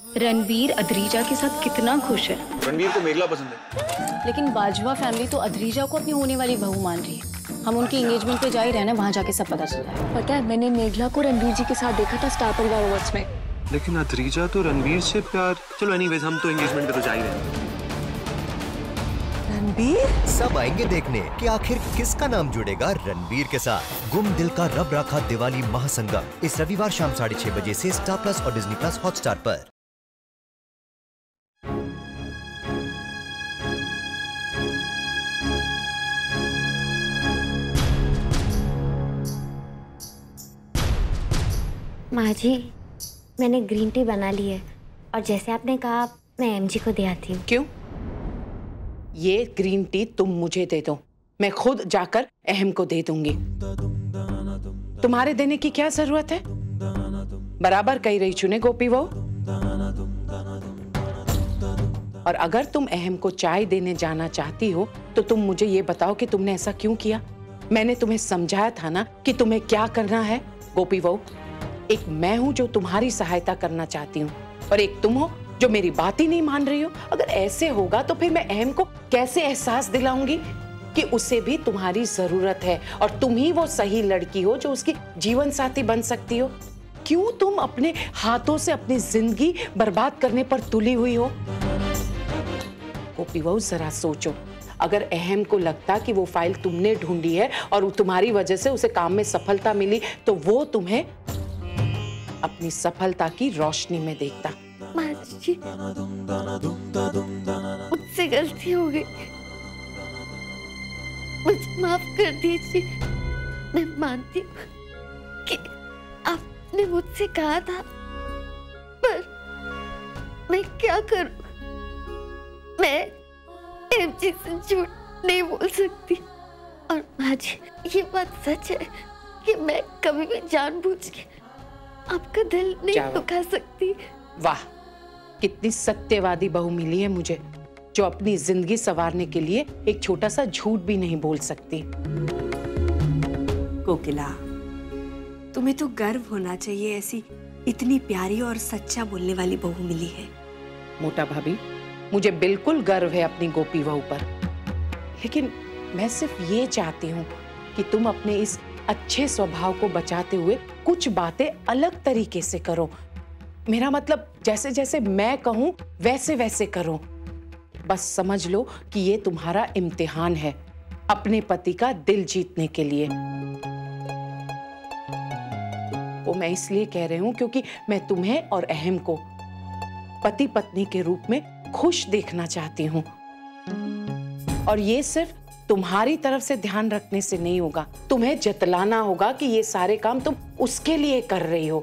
रणबीर अद्रीजा के साथ कितना खुश है। रणबीर को मेघला पसंद है। लेकिन बाजवा फैमिली तो अद्रीजा को अपनी होने वाली बहू मान रही है। हम उनकी एंगेजमेंट पे जा ही रहना, वहाँ जाके सब पता चला है। पता है, मैंने मेघला को रणबीर जी के साथ देखा था स्टार परिवार अवार्ड्स में। लेकिन अद्रीजा तो रणबीर से प्यार। चलो एनीवेज, हम तो एंगेजमेंट पे तो जा ही रहे हैं। रणबीर सब आएंगे देखने कि आखिर किसका नाम जुड़ेगा रणबीर के साथ। गुम दिल का रब राखा दिवाली महासंगम इस रविवार शाम 6:30 बजे से स्टार प्लस और डिज्नी प्लस हॉटस्टार पर। माँ जी, मैंने ग्रीन टी बना ली है और जैसे आपने कहा मैं एमजी को दे आती हूँ। क्यों? ये ग्रीन टी तुम मुझे दे दो, मैं खुद जाकर अहम को दे दूंगी। तुम्हारे देने की क्या जरूरत है? बराबर कही रही चुने गोपी वो। और अगर तुम अहम को चाय देने जाना चाहती हो तो तुम मुझे ये बताओ कि तुमने ऐसा क्यों किया। मैंने तुम्हें समझाया था ना कि तुम्हें क्या करना है। गोपी वो, एक मैं हूं जो तुम्हारी सहायता करना चाहती हूँ और एक तुम हो जो मेरी बात ही नहीं मान रही हो। अगर ऐसे होगा तो फिर मैं अहम को कैसे एहसास दिलाऊंगी कि उसे भी तुम्हारी जरूरत है और तुम ही वो सही लड़की हो जो उसकी जीवन साथी बन सकती हो। क्यों तुम अपने हाथों से अपनी जिंदगी बर्बाद करने पर तुली हुई हो? गोपी बहू, जरा सोचो, अगर अहम को लगता कि वो फाइल तुमने ढूंढी है और तुम्हारी वजह से उसे काम में सफलता मिली तो वो तुम्हें अपनी सफलता की रोशनी में देखता। माँ जी, मुझसे गलती हो गई, मुझे माफ कर दीजिए। मैं मानती हूँ कि आपने मुझसे कहा था, पर मैं क्या करूँ? मैं एमजी से झूठ नहीं बोल सकती। और माँ जी, ये बात सच है कि मैं कभी भी जानबूझ के आपका दिल नहीं दुखा सकती। वाह, कितनी सत्यवादी बहू मिली है मुझे, जो अपनी जिंदगी संवारने के लिए एक छोटा सा झूठ भी नहीं बोल सकती। कोकिला, तुम्हें तो गर्व होना चाहिए, ऐसी इतनी प्यारी और सच्चा बोलने वाली बहू मिली है। मोटा भाभी, मुझे बिल्कुल गर्व है अपनी गोपी बहू पर, लेकिन मैं सिर्फ ये चाहती हूँ कि तुम अपने इस अच्छे स्वभाव को बचाते हुए कुछ बातें अलग तरीके से करो। मेरा मतलब जैसे जैसे मैं कहूं वैसे वैसे करो। बस समझ लो कि ये तुम्हारा इम्तिहान है अपने पति का दिल जीतने के लिए। वो मैं इसलिए कह रही हूं क्योंकि मैं तुम्हें और अहम को पति पत्नी के रूप में खुश देखना चाहती हूं। और ये सिर्फ तुम्हारी तरफ से ध्यान रखने से नहीं होगा, तुम्हें जतलाना होगा कि ये सारे काम तुम उसके लिए कर रही हो।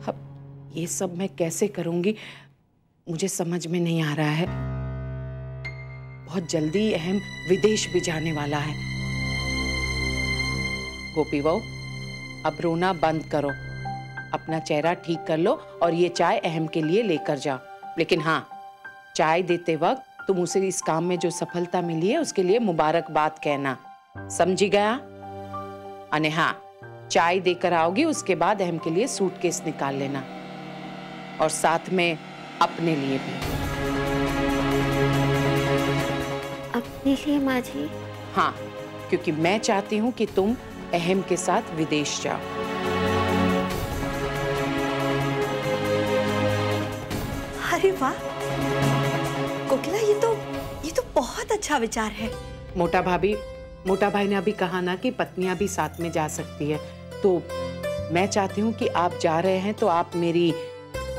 अब ये सब मैं कैसे करूंगी मुझे समझ में नहीं आ रहा है। बहुत जल्दी अहम विदेश भी जाने वाला है। गोपी बहू, अब रोना बंद करो, अपना चेहरा ठीक कर लो और ये चाय अहम के लिए लेकर जाओ। लेकिन हाँ, चाय देते वक्त तुम उसे इस काम में जो सफलता मिली है उसके लिए मुबारकबाद कहना, समझी गया? अने हाँ, चाय देकर आओगी उसके बाद अहम के लिए सूटकेस निकाल लेना और साथ में अपने लिए भी। अपने लिए माँ जी? हाँ, क्योंकि मैं चाहती हूँ कि तुम अहम के साथ विदेश जाओ। अरे वाह कोकिला, ये तो बहुत अच्छा विचार है। मोटा भाई ने अभी कहा ना कि पत्नियां भी साथ में जा सकती है, तो मैं चाहती हूँ कि आप जा रहे हैं तो आप मेरी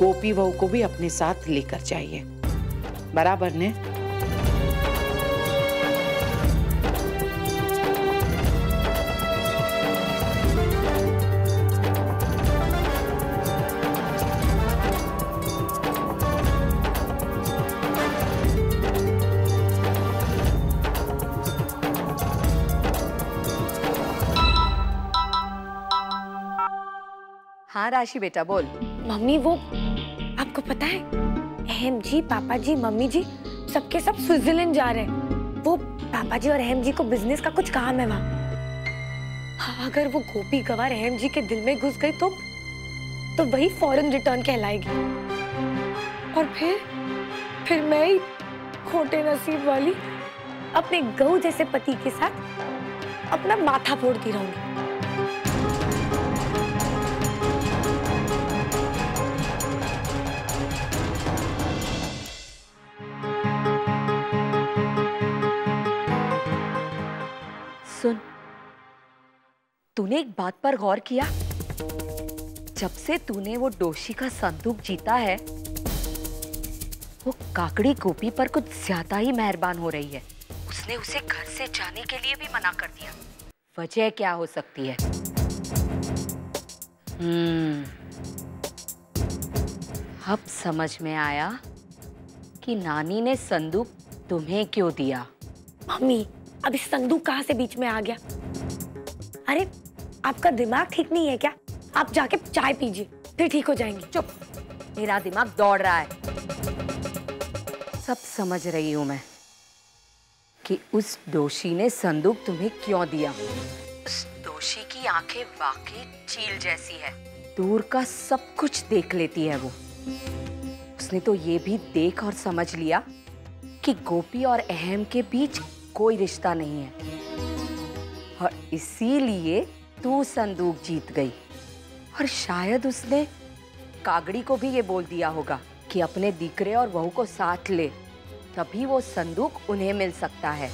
गोपी बहू को भी अपने साथ लेकर जाइए। बराबर ने? हाँ राशि बेटा, बोल। मम्मी, वो आपको पता है अहम जी, पापा जी, मम्मी जी सबके सब स्विट्जरलैंड जा रहे हैं। वो पापा जी और अहम जी को बिजनेस का कुछ काम है वहाँ। हाँ, अगर वो गोपी गवार अहम जी के दिल में घुस गई तो तो वही फॉरेन रिटर्न कहलाएगी। और फिर मैं ही खोटे नसीब वाली अपने गऊ जैसे पति के साथ अपना माथा फोड़ती रहूंगी। सुन, तूने एक बात पर गौर किया? जब से तूने वो डोशी का संदूक जीता है, वो काकड़ी गोपी पर कुछ ज्यादा ही मेहरबान हो रही है। उसने उसे घर से जाने के लिए भी मना कर दिया। वजह क्या हो सकती है? अब समझ में आया कि नानी ने संदूक तुम्हें क्यों दिया। मम्मी, अब इस संदूक कहाँ से बीच में आ गया? अरे आपका दिमाग ठीक नहीं है क्या? आप जाके चाय पीजिए, फिर ठीक हो जाएंगे। चुप, मेरा दिमाग दौड़ रहा है। सब समझ रही हूं मैं कि उस दोषी ने संदूक तुम्हें क्यों दिया। उस दोषी की आंखें वाकई चील जैसी है। दूर का सब कुछ देख लेती है वो। उसने तो ये भी देख और समझ लिया कि गोपी और अहम के बीच कोई रिश्ता नहीं है, और इसीलिए तू संदूक जीत गई। और शायद उसने कागड़ी को भी ये बोल दिया होगा कि अपने दीकरे और बहू को साथ ले, तभी वो संदूक उन्हें मिल सकता है।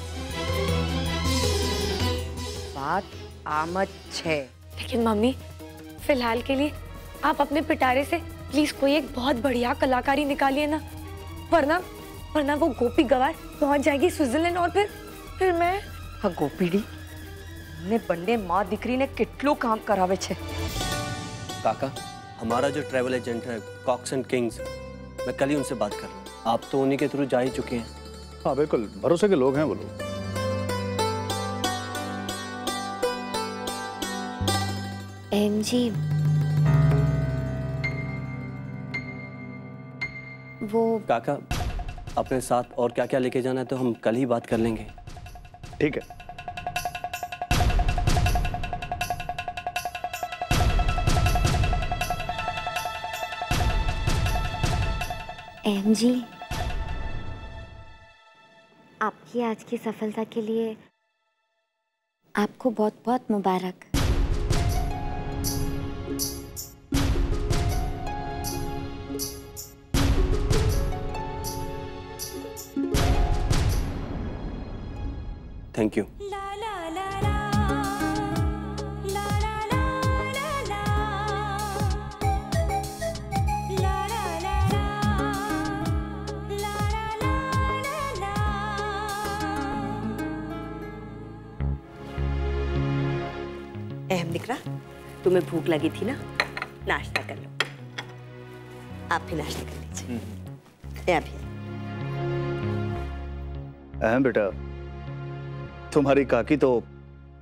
बात आमद है। लेकिन मम्मी, फिलहाल के लिए आप अपने पिटारे से प्लीज कोई एक बहुत बढ़िया कलाकारी निकालिए ना, वरना वो गोपी गवार पहुंच जाएगी स्विट्जरलैंड, और फिर मैं। हाँ गोपीडी, ने बंदे माँ दीकरी ने कितलो काम करावे छे। काका, हमारा जो ट्रैवल एजेंट है कॉक्स एंड किंग्स, मैं कल ही उनसे बात कर रहा हूँ। आप तो उन्हीं के थ्रू जा ही चुके हैं। हाँ बिल्कुल, भरोसे के लोग हैं वो लोग। जी, वो काका, अपने साथ और क्या क्या लेके जाना है तो हम कल ही बात कर लेंगे। ठीक है। जी, आपकी आज की सफलता के लिए आपको बहुत बहुत मुबारक। Thank you. अहम दिकरा, तुम्हें भूख लगी थी ना, नाश्ता कर लो। आप भी नाश्ता कर लीजिए। आप भी। अहम बेटा, तुम्हारी काकी तो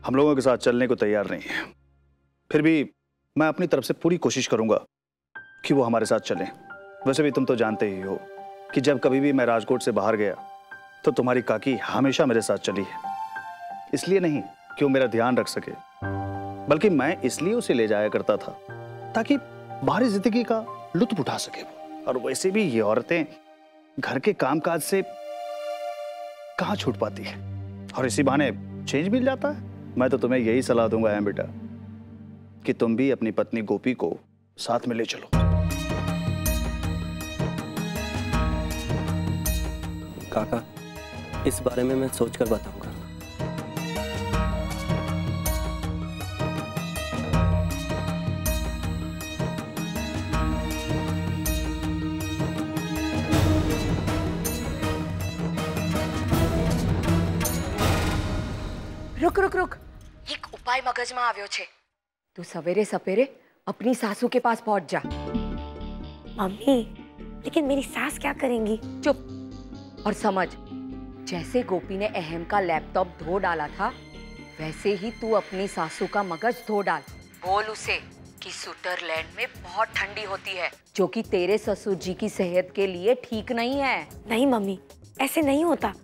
हम लोगों के साथ चलने को तैयार नहीं है। फिर भी मैं अपनी तरफ से पूरी कोशिश करूंगा कि वो हमारे साथ चलें। वैसे भी तुम तो जानते ही हो कि जब कभी भी मैं राजकोट से बाहर गया तो तुम्हारी काकी हमेशा मेरे साथ चली है। इसलिए नहीं कि वो मेरा ध्यान रख सके, बल्कि मैं इसलिए उसे ले जाया करता था ताकि बाहरी जिंदगी का लुत्फ उठा सके वो। और वैसे भी ये औरतें घर के कामकाज से कहाँ छूट पाती है, और इसी बहाने चेंज मिल जाता है। मैं तो तुम्हें यही सलाह दूंगा है बेटा कि तुम भी अपनी पत्नी गोपी को साथ में ले चलो। काका, इस बारे में मैं सोचकर बताऊंगा। रुक रुक रुक, एक उपाय मगज में આવ્યો છે। तू सवेरे सपेरे अपनी सासू के पास पहुंच जा। मम्मी, लेकिन मेरी सास क्या करेंगी? चुप और समझ। जैसे गोपी ने अहम का लैपटॉप धो डाला था, वैसे ही तू अपनी सासू का मगज धो डाल। बोल उसे कि स्विट्जरलैंड में बहुत ठंडी होती है, जो कि तेरे ससुर जी की सेहत के लिए ठीक नहीं है। नहीं मम्मी, ऐसे नहीं होता।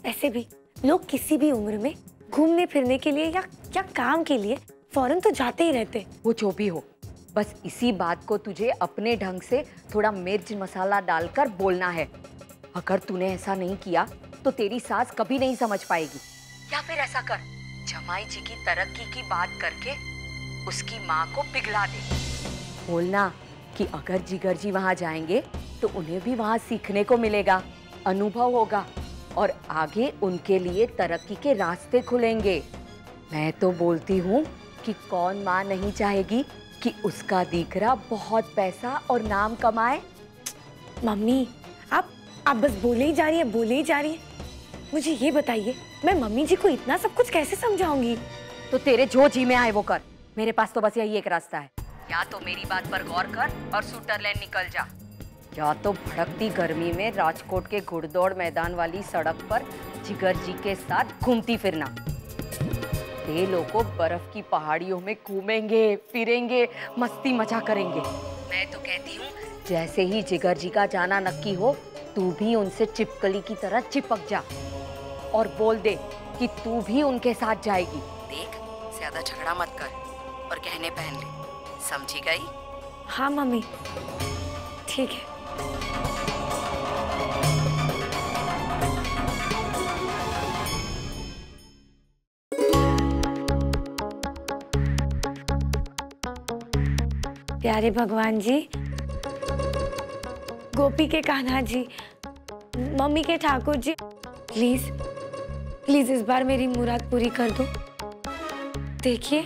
ऐसे भी लोग किसी भी उम्र में घूमने फिरने के लिए या काम के लिए फौरन तो जाते ही रहते। वो जो भी हो, बस इसी बात को तुझे अपने ढंग से थोड़ा मिर्च मसाला डालकर बोलना है। अगर तूने ऐसा नहीं किया तो तेरी सास कभी नहीं समझ पाएगी। या फिर ऐसा कर, जमाई जी की तरक्की की बात करके उसकी माँ को पिघला दे। बोलना कि अगर जिगर जी वहाँ जाएंगे तो उन्हें भी वहाँ सीखने को मिलेगा, अनुभव होगा और आगे उनके लिए तरक्की के रास्ते खुलेंगे। मैं तो बोलती हूँ कि कौन माँ नहीं चाहेगी कि उसका दीकरा बहुत पैसा और नाम कमाए। मम्मी आप बस बोले ही जा रही है, बोले ही जा रही है। मुझे ये बताइए, मैं मम्मी जी को इतना सब कुछ कैसे समझाऊंगी? तो तेरे जो जी में आए वो कर। मेरे पास तो बस यही एक रास्ता है, या तो मेरी बात पर गौर कर और स्विट्जरलैंड निकल जा, या तो भड़कती गर्मी में राजकोट के घुड़दौड़ मैदान वाली सड़क पर जिगर जी के साथ घूमती फिरना। ये लोग बर्फ की पहाड़ियों में घूमेंगे फिरेंगे, मस्ती मजा करेंगे। मैं तो कहती हूँ जैसे ही जिगर जी का जाना नक्की हो, तू भी उनसे चिपकली की तरह चिपक जा और बोल दे कि तू भी उनके साथ जाएगी। देख, ज्यादा झगड़ा मत कर और गहने पहन ले, समझी गई? हाँ मम्मी, ठीक है। प्यारे भगवान जी, गोपी के कान्हा जी, मम्मी के ठाकुर जी, प्लीज प्लीज इस बार मेरी मुराद पूरी कर दो। देखिए,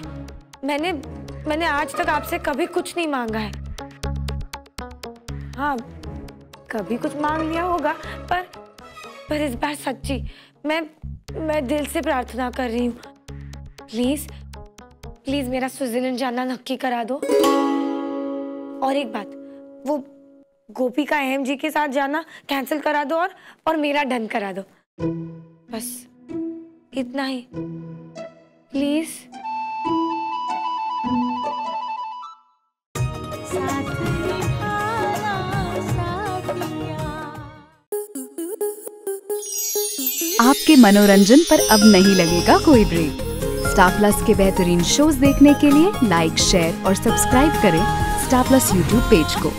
मैंने आज तक आपसे कभी कुछ नहीं मांगा है। हाँ, कभी कुछ मांग लिया होगा, पर इस बार सच्ची मैं दिल से प्रार्थना कर रही हूँ। प्लीज प्लीज मेरा स्विट्जरलैंड जाना नक्की करा दो। और एक बात, वो गोपी का अहम जी के साथ जाना कैंसिल करा दो और मेरा डन करा दो। बस इतना ही, प्लीज। आपके मनोरंजन पर अब नहीं लगेगा कोई ब्रेक। स्टार प्लस के बेहतरीन शोज देखने के लिए लाइक, शेयर और सब्सक्राइब करें स्टार प्लस यूट्यूब पेज को।